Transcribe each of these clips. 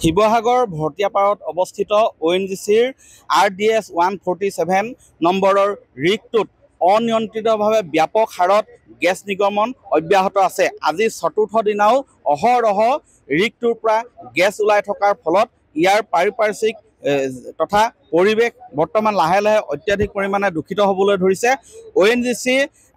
শিৱসাগৰ ভৰতীয়াপাৰত অৱস্থিত ONGCৰ RDS 147 নম্বৰৰ ৰিগটোত অনিয়ন্ত্ৰিতভাৱে ব্যাপক হাৰত গেছ নিৰ্গমন অব্যাহত আছে। আজি চতুৰ্থ দিনাও অহৰহ ৰিগটোৰ পৰা গেছ ওলাই থকাৰ ফলত ইয়াৰ পাৰিপাৰ্শ্বিক তথা পৰিৱেশ বৰ্তমান লাহে লাহে অত্যাধিক পৰিমাণে দূষিত হ'বলৈ ধৰিছে। ONGC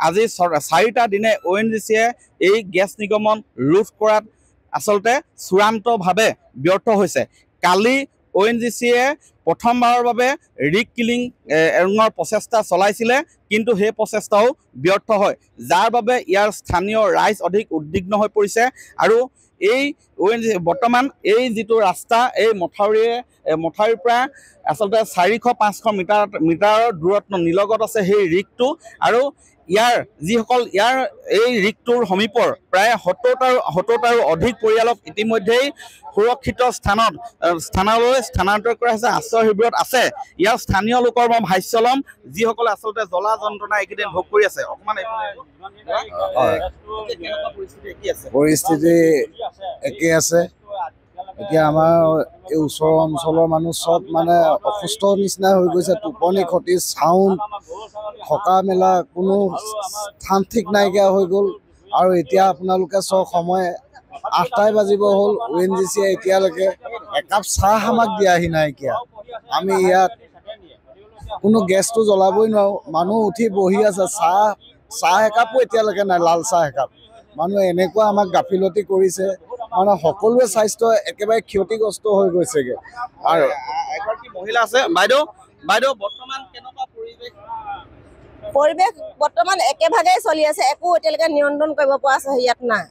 আজি 4টা দিনে ONGCয়ে এই গেছ নিৰ্গমন ৰোধ কৰাত আচলতে চূড়ান্তভাৱে ব্যৰ্থ হৈছে। কালি ONGCয়ে প্ৰথমবাৰৰ বাবে ৰিগ কিলিং এৰুঙৰ প্ৰচেষ্টা চলাইছিলে, কিন্তু সেই প্ৰচেষ্টাও ব্যৰ্থ হয়, যাৰ বাবে ইয়াৰ স্থানীয় ৰাইজ অধিক উদ্বিগ্ন হৈ পৰিছে। আৰু এই ONGC বৰ্তমান এই যিটো ৰাস্তা, এই মথাউৰিৰ পৰা আচলতে 400-500 মিটাৰৰ দূৰত নিলগত আছে সেই ৰিগটো। আৰু ইয়াৰ এই ৰিগটোৰ সমীপৰ প্ৰায় 70টাৰো অধিক পৰিয়ালক ইতিমধ্যেই সুৰক্ষিত স্থানলৈ স্থানান্তৰ কৰা হৈছে, আশ্ৰয় শিবিৰত আছে। ইয়াৰ স্থানীয় লোকৰ মই ভাষ্য ল'ম, যিসকলে আচলতে জ্বলা যন্ত্ৰণা এইকেইদিন ভোগ কৰি আছে। অকণমান পৰিস্থিতি একেই আছে। এতিয়া আমাৰ এই ওচৰৰ অঞ্চলৰ মানুহ চব মানে অসুস্থ নিচিনা হৈ গৈছে। টোপনি ক্ষতি, চাউণ্ড, থকা মেলা কোনো স্থান ঠিক নাইকিয়া হৈ গ'ল। আৰু এতিয়া আপোনালোকে চব সময় 8টাই বাজিব হ'ল, ONGCয়ে এতিয়ালৈকে একাপ চাহ আমাক দিয়াহি নাইকিয়া। আমি ইয়াত কোনো গেছটো জ্বলাবই নোৱাৰোঁ। মানুহ উঠি বহি আছে, চাহ একাপো এতিয়ালৈকে নাই, লাল চাহ একাপ। মানুহে এনেকুৱা আমাক গাফিলতি কৰিছে, মানে সকলোৱে স্বাস্থ্য একেবাৰে ক্ষতিগ্ৰস্ত হৈ গৈছেগে। আৰু এগৰাকী মহিলা আছে। বাইদেউ বৰ্তমান কেনেকুৱা পৰিৱেশ বৰ্তমান একেভাগেই চলি আছে, একো এতিয়ালৈকে নিয়ন্ত্ৰণ কৰিব পৰা আছে ইয়াত নাই,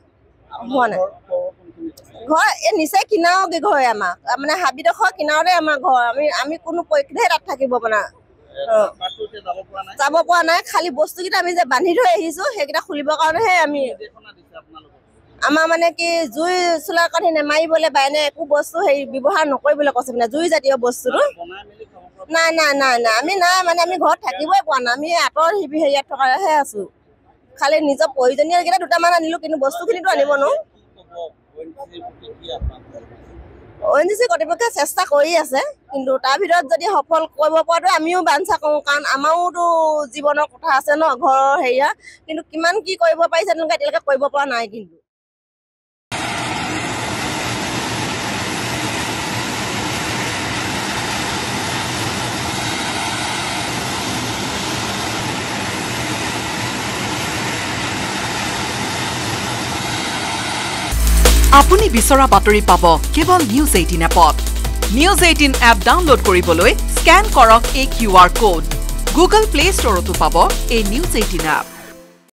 হোৱা নাই। ঘৰ এই নিচেই কিনাৰতে ঘৰ আমাৰ, মানে হাবিডোখৰ কিনাৰতে আমাৰ ঘৰ। আমি কোনো পৰীক্ষাহে তাত থাকিব মানে যাব পৰা নাই। খালি বস্তুকেইটা আমি যে বান্ধি থৈ আহিছোঁ, সেইকেইটা খুলিবৰ কাৰণেহে আমাৰ মানে কি জুই চোলাৰ কাৰণে নেমাৰিবলৈ বাইনে একো বস্তু হেৰি ব্যৱহাৰ নকৰিবলৈ কৈছে, মানে জুই জাতীয় বস্তুটো নাই। আমি ঘৰত থাকিবই পৰা নাই। আমি আঁতৰ হেৰিয়াত থকাহে আছোঁ। খালি নিজৰ প্ৰয়োজনীয়কেইটা দুটামান আনিলোঁ, কিন্তু বস্তুখিনিতো আনিব নোৱাৰোঁ। ONGC কৰ্তৃপক্ষই চেষ্টা কৰি আছে, কিন্তু তাৰ ভিতৰত যদি সফল কৰিব পৰাটো আমিও বাঞ্ছা কৰোঁ, কাৰণ আমাৰোতো জীৱনৰ কথা আছে ন, ঘৰৰ হেৰিয়া। কিন্তু কিমান কি কৰিব পাৰিছে তেনেকুৱা এতিয়ালৈকে কৰিব পৰা নাই। কিন্তু আপুনি বিচৰা বাতৰি পাব কেৱল নিউজ 18 এপত। নিউজ 18 এপ ডাউনলোড কৰিবলৈ স্কেন কৰক এই QR কোড। গুগল প্লে ষ্টৰতো পাব এই নিউজ 18 এপ।